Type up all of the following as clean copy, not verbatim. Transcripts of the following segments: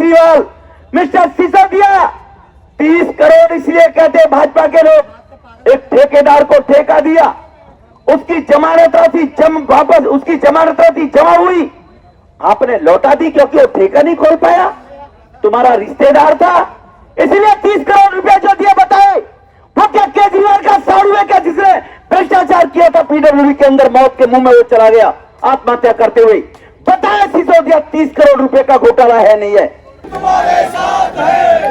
Kejriwal, mister Sisodia, 30 crore इसलिए कहते भाजपा के लोग, एक ठेकेदार को ठेका दिया, उसकी जमानत राशि वापस उसकी जमानत राशि जमा हुई, आपने लौटा दी क्योंकि वो ठेका नहीं खोल पाया, तुम्हारा रिश्तेदार था, इसलिए 30 करोड़ रुपया जो दिया। बताए वो क्या केजरीवाल का साड़ू है क्या, जिसने भ्रष्टाचार किया था पीडब्ल्यूडी के अंदर, मौत के मुंह में वो चला गया आत्महत्या करते हुए। बताए सिसोदिया 30 करोड़ रुपए का घोटाला है नहीं है?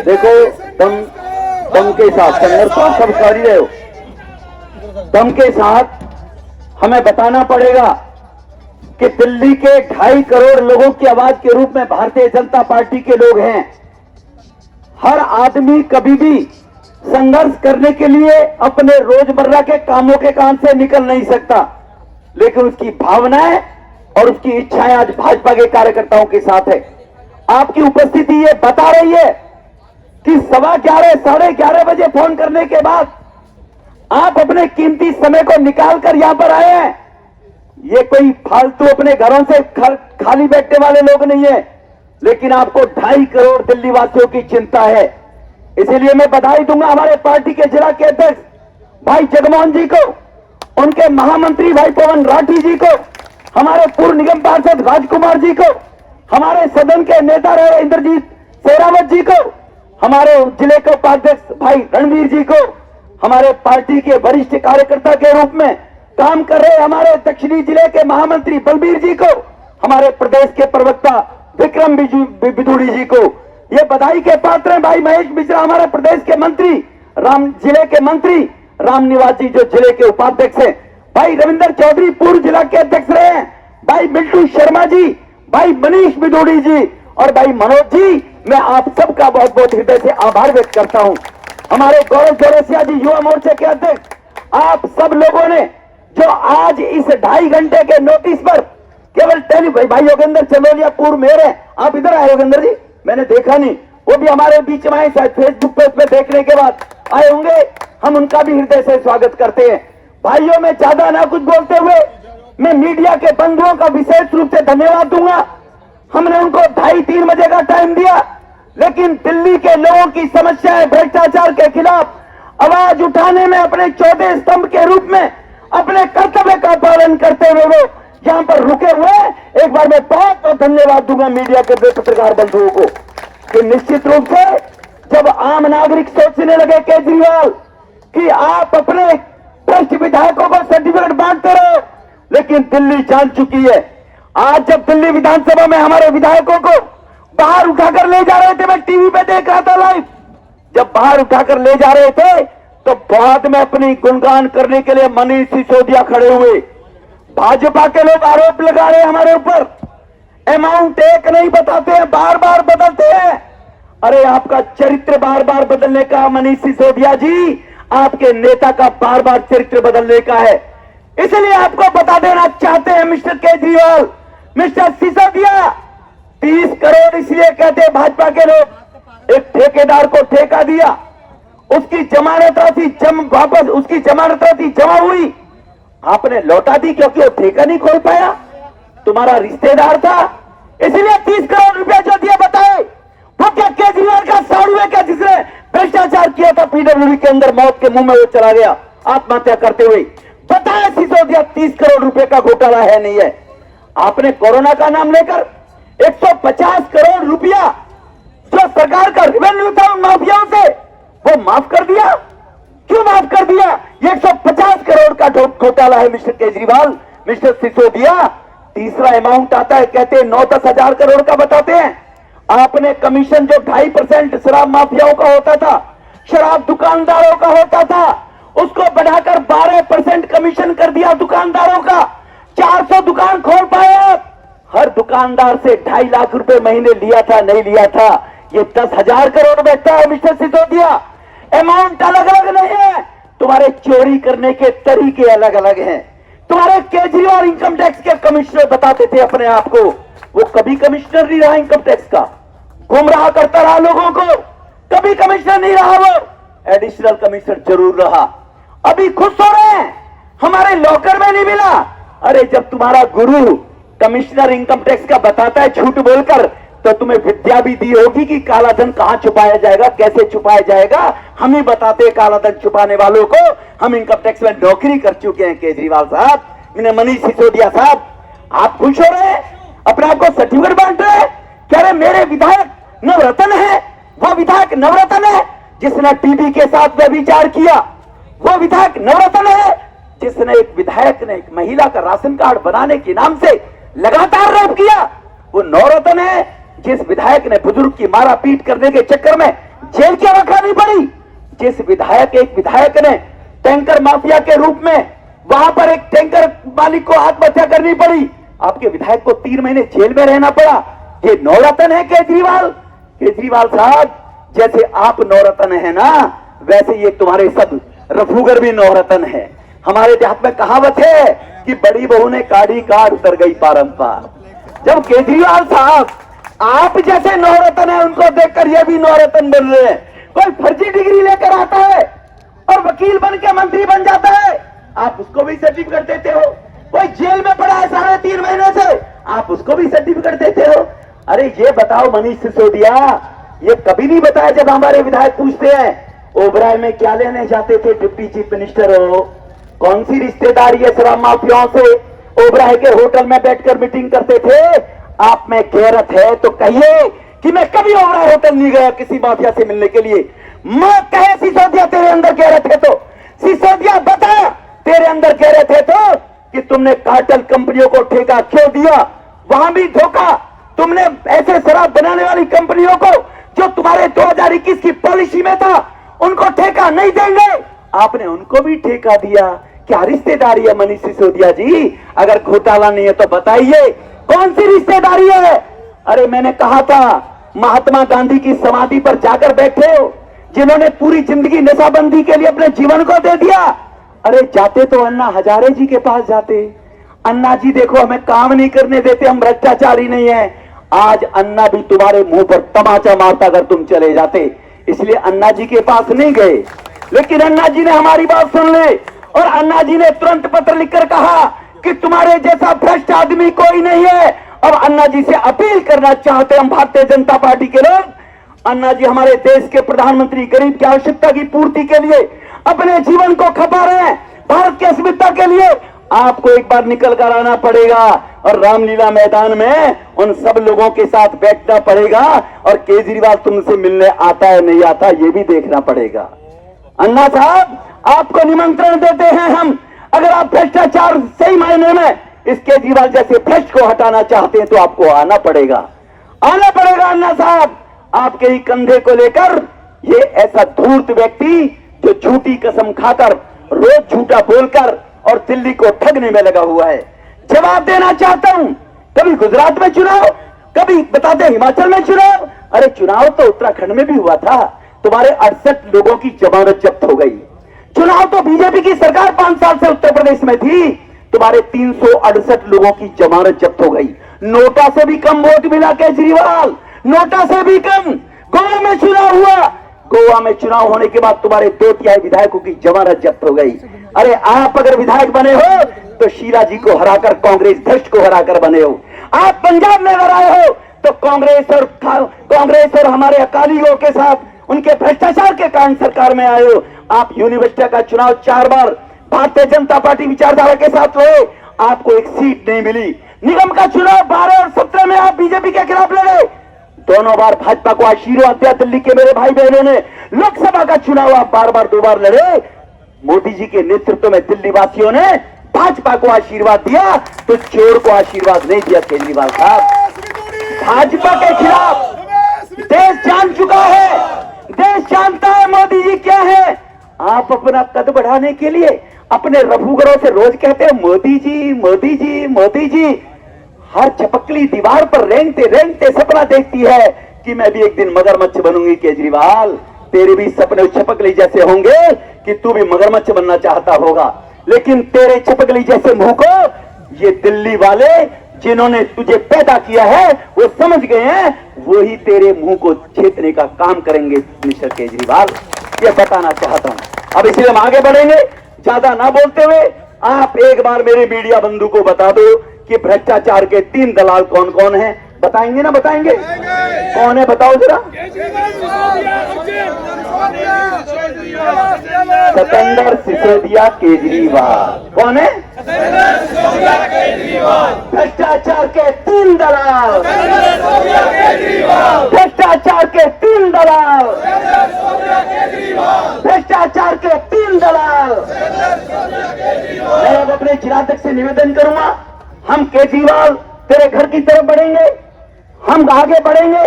देखो दम के साथ संघर्ष तो सब कर ही रहे हो, दम के साथ हमें बताना पड़ेगा कि दिल्ली के 2.5 करोड़ लोगों की आवाज के रूप में भारतीय जनता पार्टी के लोग हैं। हर आदमी कभी भी संघर्ष करने के लिए अपने रोजमर्रा के कामों के काम से निकल नहीं सकता, लेकिन उसकी भावनाएं और उसकी इच्छाएं आज भाजपा के कार्यकर्ताओं के साथ है। आपकी उपस्थिति ये बता रही है कि 11:15 11:30 बजे फोन करने के बाद आप अपने कीमती समय को निकालकर यहां पर आए हैं। ये कोई फालतू अपने घरों से खाली बैठने वाले लोग नहीं है, लेकिन आपको 2.5 करोड़ दिल्ली वासियों की चिंता है। इसीलिए मैं बधाई दूंगा हमारे पार्टी के जिला के अध्यक्ष भाई जगमोहन जी को, उनके महामंत्री भाई पवन राठी जी को, हमारे पूर्व निगम पार्षद राजकुमार जी को, हमारे सदन के नेता रहे इंद्रजीत शेरावत जी को, हमारे जिले के उपाध्यक्ष भाई रणवीर जी को, हमारे पार्टी के वरिष्ठ कार्यकर्ता के रूप में काम कर रहे हमारे दक्षिणी जिले के महामंत्री बलबीर जी को, हमारे प्रदेश के प्रवक्ता विक्रम बिधूड़ी जी को ये बधाई के पात्र हैं। भाई महेश मिश्रा हमारे प्रदेश के मंत्री, जिले के मंत्री रामनिवास जी जो जिले के उपाध्यक्ष हैं, भाई रविंदर चौधरी पूर्व जिला के अध्यक्ष रहे हैं, भाई मिल्टू शर्मा जी, भाई मनीष बिधूड़ी जी और भाई मनोज जी, मैं आप सबका बहुत बहुत हृदय से आभार व्यक्त करता हूं। हमारे गौरव चौरसिया जी युवा मोर्चे के अध्यक्ष, आप सब लोगों ने जो आज इस 2.5 घंटे के नोटिस पर केवल भाई योगेंद्र चंदोलिया पूर्व मेयर है, आप इधर आए योगेंद्र जी, मैंने देखा नहीं, वो भी हमारे बीच में आए, शायद फेसबुक पे उसमें देखने के बाद आए होंगे, हम उनका भी हृदय से स्वागत करते हैं। भाइयों में ज्यादा ना कुछ बोलते हुए मैं मीडिया के बंधुओं का विशेष रूप से धन्यवाद दूंगा। हमने उनको 2:30-3 बजे का टाइम दिया, लेकिन दिल्ली के लोगों की समस्याएं भ्रष्टाचार के खिलाफ आवाज उठाने में अपने चौथे स्तंभ के रूप में अपने कर्तव्य का पालन करते हुए वो यहां पर रुके हुए, एक बार मैं बहुत बहुत धन्यवाद दूंगा मीडिया के पत्रकार बंधुओं को कि निश्चित रूप से जब आम नागरिक सोचने लगे केजरीवाल कि आप अपने भ्रष्ट विधायकों को सर्टिफिकेट बांटते रहो, लेकिन दिल्ली जान चुकी है। आज जब दिल्ली विधानसभा में हमारे विधायकों को बाहर उठाकर ले जा रहे थे, मैं टीवी पे देख रहा था लाइव, जब बाहर उठाकर ले जा रहे थे तो बाद में अपनी गुणगान करने के लिए मनीष सिसोदिया खड़े हुए। भाजपा के लोग आरोप लगा रहे हैं हमारे ऊपर, अमाउंट एक नहीं बताते हैं, बार बार बदलते हैं। अरे आपका चरित्र बार बार बदलने का मनीष सिसोदिया जी, आपके नेता का बार बार चरित्र बदलने का है। इसलिए आपको बता देना चाहते हैं मिस्टर केजरीवाल, मिस्टर सिसोदिया, 30 करोड़ इसलिए कहते भाजपा के लोग, एक ठेकेदार को ठेका दिया, उसकी जमानत राशि वापस उसकी जमानत राशि जमा हुई, आपने लौटा दी क्योंकि वो ठेका नहीं खोल पाया, तुम्हारा रिश्तेदार था, इसलिए 30 करोड़ रुपया जो दिया। बताए वो क्या केजरीवाल का साड़ू है क्या, जिसने भ्रष्टाचार किया था पीडब्ल्यूडी के अंदर, मौत के मुंह में वो चला गया आत्महत्या करते हुए। बताए सिसोदिया 30 करोड़ रुपए का घोटाला है नहीं है? आपने कोरोना का नाम लेकर 150 करोड़ रुपया जो सरकार का रेवेन्यू था उन माफियाओं से, वो माफ कर दिया। क्यों माफ कर दिया? ये 150 करोड़ का घोटाला है मिस्टर केजरीवाल, मिस्टर सिसोदिया। तीसरा अमाउंट आता है, कहते हैं 9-10 हजार करोड़ का बताते हैं। आपने कमीशन जो 2.5% शराब माफियाओं का होता था, शराब दुकानदारों का होता था, उसको बढ़ाकर 12% कमीशन कर दिया दुकानदारों का। 400 दुकान खोल पाए आप। हर दुकानदार से 2.5 लाख रुपए महीने लिया था, नहीं लिया था, ये 10,000 करोड़ बैठता है मिस्टर सिसोदिया। अमाउंट अलग अलग नहीं है, तुम्हारे चोरी करने के तरीके अलग अलग हैं। तुम्हारे केजरीवाल इनकम टैक्स के कमिश्नर बताते थे अपने आप को, वो कभी कमिश्नर नहीं रहा इनकम टैक्स का, गुमराह करता रहा लोगों को, कभी कमिश्नर नहीं रहा, वो एडिशनल कमिश्नर जरूर रहा। अभी खुश हो रहे हैं हमारे लॉकर में नहीं मिला। अरे जब तुम्हारा गुरु कमिश्नर इनकम टैक्स का बताता है झूठ बोलकर तो तुम्हें विद्या भी दी होगी कि काला धन कहां छुपाया जाएगा, कैसे छुपाया जाएगा। हम ही बताते काला धन छुपाने वालों को। हम इनकम टैक्स में नौकरी कर चुके हैं केजरीवाल साहब, मनीष सिसोदिया साहब। आप खुश हो रहे हैं, अपने आप को सर्टिफिकेट बांट रहे हैं। कह रहे मेरे विधायक नवरत्न है। वो विधायक नवरत्न है जिसने टीबी के साथ व्यभिचार किया। वो विधायक नवरत्न है जिसने एक महिला का राशन कार्ड बनाने के नाम से लगातार रेप किया। वो नवरत्न है जिस विधायक ने बुजुर्ग की मारा पीट करने के चक्कर में जेल की हवा खानी पड़ी। जिस विधायक ने टैंकर माफिया के रूप में वहां पर एक टैंकर मालिक को आत्महत्या करनी पड़ी, आपके विधायक को 3 महीने जेल में रहना पड़ा। ये नवरत्न है केजरीवाल साहब। जैसे आप नवरत्न है ना, वैसे ये तुम्हारे सब रफूगर भी नवरत्न है। हमारे देहात में कहावत है कि बड़ी बहू ने काढ़ी काढ़ उतर गई पारंपार। जब केजरीवाल साहब आप जैसे नवरत्न है, उनको देखकर ये भी नवरत्न बन रहे हैं। कोई फर्जी डिग्री लेकर आता है और वकील बन के मंत्री बन जाता है, आप उसको भी सर्टिफिकेट देते हो। कोई जेल में पड़ा है 3.5 महीने से, आप उसको भी सर्टिफिकेट देते हो। अरे ये बताओ मनीष सिसोदिया, ये कभी नहीं बताया जब हमारे विधायक पूछते हैं ओबराय में क्या लेने जाते थे, डिप्टी चीफ मिनिस्टर हो, कौन सी रिश्तेदारी है शराब माफियाओं से, ओबराय के होटल में बैठकर मीटिंग करते थे। आप में गैरत है तो कहिए कि मैं कभी ओबराय होटल नहीं गया किसी माफिया से मिलने के लिए। मैं कहे सिसोदिया तेरे अंदर गैरत है तो, सिसोदिया बता तेरे अंदर गैरत है तो, कि तुमने कार्टेल कंपनियों को ठेका क्यों दिया। वहां भी धोखा, तुमने ऐसे शराब बनाने वाली कंपनियों को जो तुम्हारे 2021 की पॉलिसी में था उनको ठेका नहीं देंगे, आपने उनको भी ठेका दिया। क्या रिश्तेदारी है मनीष सिसोदिया जी? अगर घोटाला नहीं है तो बताइए कौन सी रिश्तेदारी है। अरे मैंने कहा था महात्मा गांधी की समाधि पर जाकर बैठे हो, जिन्होंने पूरी जिंदगी नशाबंदी के लिए अपने जीवन को दे दिया। अरे जाते तो अन्ना हजारे जी के पास जाते। अन्ना जी देखो हमें काम नहीं करने देते, हम भ्रष्टाचारी नहीं है। आज अन्ना भी तुम्हारे मुंह पर तमाचा मारता अगर तुम चले जाते, इसलिए अन्ना जी के पास नहीं गए। लेकिन अन्ना जी ने हमारी बात सुन ली और अन्ना जी ने तुरंत पत्र लिखकर कहा कि तुम्हारे जैसा भ्रष्ट आदमी कोई नहीं है। अब अन्ना जी से अपील करना चाहते हम भारतीय जनता पार्टी के लोग, अन्ना जी हमारे देश के प्रधानमंत्री गरीब की आवश्यकता की पूर्ति के लिए अपने जीवन को खपा रहे हैं, भारत की अस्मिता के लिए। आपको एक बार निकल कर आना पड़ेगा और रामलीला मैदान में उन सब लोगों के साथ बैठना पड़ेगा और केजरीवाल तुमसे मिलने आता है नहीं आता ये भी देखना पड़ेगा। अन्ना साहब आपको निमंत्रण देते हैं हम, अगर आप भ्रष्टाचार सही मायने में इस केजरीवाल जैसे भ्रष्ट को हटाना चाहते हैं तो आपको आना पड़ेगा अन्ना साहब। आपके ही कंधे को लेकर ये ऐसा धूर्त व्यक्ति जो झूठी कसम खाकर रोज झूठा बोलकर और दिल्ली को ठगने में लगा हुआ है, जवाब देना चाहता हूं। कभी गुजरात में चुनाव, कभी बताते हिमाचल में चुनाव। अरे चुनाव तो उत्तराखंड में भी हुआ था, तुम्हारे 68 लोगों की जमानत जब्त हो गई। चुनाव तो बीजेपी की सरकार 5 साल से उत्तर प्रदेश में थी, तुम्हारे 368 लोगों की जमानत जब्त हो गई। नोटा से भी कम वोट मिला केजरीवाल, नोटा से भी कम। गोवा में चुनाव हुआ, गोवा में चुनाव होने के बाद तुम्हारे 2/3 विधायकों की जमानत जब्त हो गई। अरे आप अगर विधायक बने हो तो शीला जी को हराकर कांग्रेस भ्रष्ट को हराकर बने हो। आप पंजाब में अगर आए हो तो कांग्रेस और हमारे अकालियों के साथ उनके भ्रष्टाचार के कारण सरकार में आए हो। आप यूनिवर्सिटी का चुनाव 4 बार भारतीय जनता पार्टी विचारधारा के साथ लड़े, आपको एक सीट नहीं मिली। निगम का चुनाव 12 और 17 में आप बीजेपी के खिलाफ लड़े, दोनों बार भाजपा को आशीर्वाद दिया। दिल्ली के मेरे भाई बहनों ने लोकसभा का चुनाव आप बार 2 बार लड़े। मोदी जी के नेतृत्व में दिल्ली वासियों ने भाजपा को आशीर्वाद दिया तो चोर को आशीर्वाद नहीं दिया। केजरीवाल साहब भाजपा के खिलाफ देश जान चुका है, देश जानता है मोदी जी क्या है। आप अपना कद बढ़ाने के लिए अपने रफूगरों से रोज कहते हैं मोदी जी मोदी जी मोदी जी। हर चपकली दीवार पर रेंगते रेंगते सपना देखती है कि मैं भी एक दिन मगरमच्छ बनूंगी। केजरीवाल तेरे भी सपने छपकली जैसे होंगे कि तू भी मगरमच्छ बनना चाहता होगा, लेकिन तेरे छपकली जैसे मुंह को ये दिल्ली वाले जिन्होंने तुझे पैदा किया है वो समझ गए हैं, वही तेरे मुंह को छेदने का काम करेंगे। मिस्टर केजरीवाल ये बताना चाहता हूं। अब इसलिए हम आगे बढ़ेंगे, ज्यादा ना बोलते हुए आप एक बार मेरे मीडिया बंधु को बता दो कि भ्रष्टाचार के 3 दलाल कौन कौन हैं। बताएंगे ना, बताएंगे? कौन है बताओ जरा। सतेंद्र सिसोदिया केजरीवाल। कौन है? भ्रष्टाचार के 3 दलाल, भ्रष्टाचार के 3 दलाल, भ्रष्टाचार के 3 दलाल। मैं अब अपने जिलाध्यक्ष से निवेदन करूंगा, हम केजरीवाल तेरे घर की तरफ बढ़ेंगे, हम आगे बढ़ेंगे।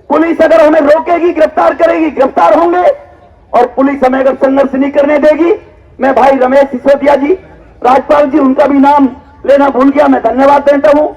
पुलिस अगर हमें रोकेगी, गिरफ्तार करेगी, गिरफ्तार होंगे। और पुलिस हमें अगर संघर्ष नहीं करने देगी, मैं भाई रमेश सिसोदिया जी, राजपाल जी, उनका भी नाम लेना भूल गया, मैं धन्यवाद देता हूं।